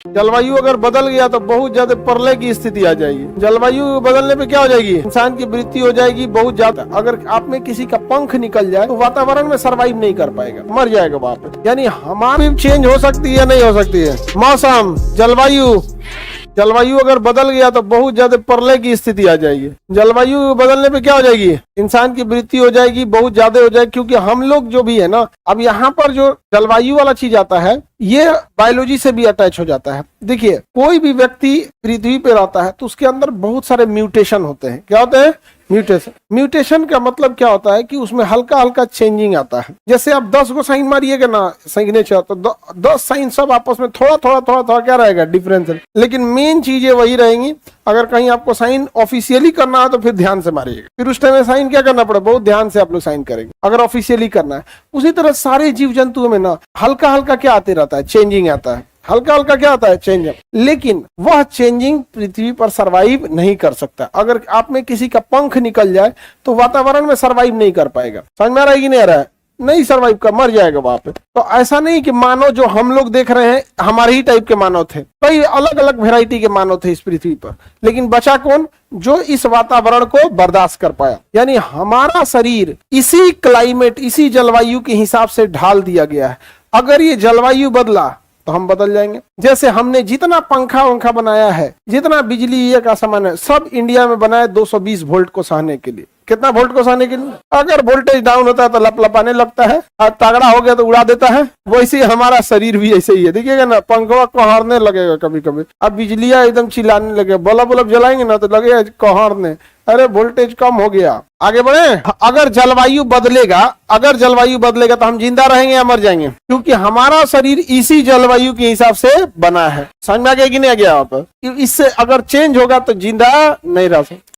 जलवायु अगर बदल गया तो बहुत ज्यादा प्रलय की स्थिति आ जाएगी। जलवायु बदलने पे क्या हो जाएगी, इंसान की मृत्यु हो जाएगी बहुत ज्यादा। अगर आप में किसी का पंख निकल जाए तो वातावरण में सरवाइव नहीं कर पाएगा, मर जाएगा वहां पे। यानी हमारी चेंज हो सकती है, नहीं हो सकती है। मौसम, जलवायु अगर बदल गया तो बहुत ज्यादा प्रलय की स्थिति आ जाएगी। जलवायु बदलने पे क्या हो जाएगी, इंसान की मृत्यु हो जाएगी बहुत ज्यादा हो जाएगी। क्योंकि हम लोग जो भी है ना, अब यहाँ पर जो जलवायु वाला चीज आता है ये बायोलॉजी से भी अटैच हो जाता है। देखिए, कोई भी व्यक्ति पृथ्वी पे रहता है तो उसके अंदर बहुत सारे म्यूटेशन होते हैं। क्या होते हैं, म्यूटेशन का मतलब क्या होता है कि उसमें हल्का हल्का चेंजिंग आता है। जैसे आप 10 को साइन मारिएगा ना सिग्नेचर, तो 10 साइन सब आपस में थोड़ा थोड़ा क्या रहेगा, डिफरेंस। लेकिन मेन चीजें वही रहेंगी। अगर कहीं आपको साइन ऑफिशियली करना है तो फिर ध्यान से मारिएगा, फिर उस टाइम में साइन क्या करना पड़े, बहुत ध्यान से आप लोग साइन करेंगे अगर ऑफिशियली करना है। उसी तरह सारे जीव जंतुओं में ना हल्का हल्का क्या आते रहता है, चेंजिंग आता है। हल्का हल्का क्या आता है, चेंजिंग। लेकिन वह चेंजिंग पृथ्वी पर सरवाइव नहीं कर सकता। अगर आप में किसी का पंख निकल जाए तो वातावरण में सरवाइव नहीं कर पाएगा। समझ में आ रहा है कि नहीं आ रहा है, नहीं सरवाइव कर, मर जाएगा वहां पे। तो ऐसा नहीं कि मानव जो हम लोग देख रहे हैं हमारे ही टाइप के मानव थे, कई अलग अलग वेराइटी के मानव थे इस पृथ्वी पर। लेकिन बचा कौन, जो इस वातावरण को बर्दाश्त कर पाया। यानी हमारा शरीर इसी क्लाइमेट, इसी जलवायु के हिसाब से ढाल दिया गया है। अगर ये जलवायु बदला तो हम बदल जाएंगे। जैसे हमने जितना पंखा वंखा बनाया है, जितना बिजली ये का सामान है, सब इंडिया में बनाया 220 वोल्ट को सहने के लिए। कितना वोल्ट को सहने के लिए? अगर वोल्टेज डाउन होता है तो लपलपाने लगता है, और तगड़ा हो गया तो उड़ा देता है। वैसे हमारा शरीर भी ऐसे ही है। देखिएगा ना, पंखवा कोहरने लगेगा कभी कभी। अब बिजलियां एकदम चिल्लाने लगे, बल्ब जलाएंगे ना तो लगेगा कोहरने, अरे वोल्टेज कम हो गया। आगे बढ़े। अगर जलवायु बदलेगा तो हम जिंदा रहेंगे या मर जाएंगे? क्योंकि हमारा शरीर इसी जलवायु के हिसाब से बना है। समझ में आ गया कि नहीं आ गया? आप इससे अगर चेंज होगा तो जिंदा नहीं रह सकते।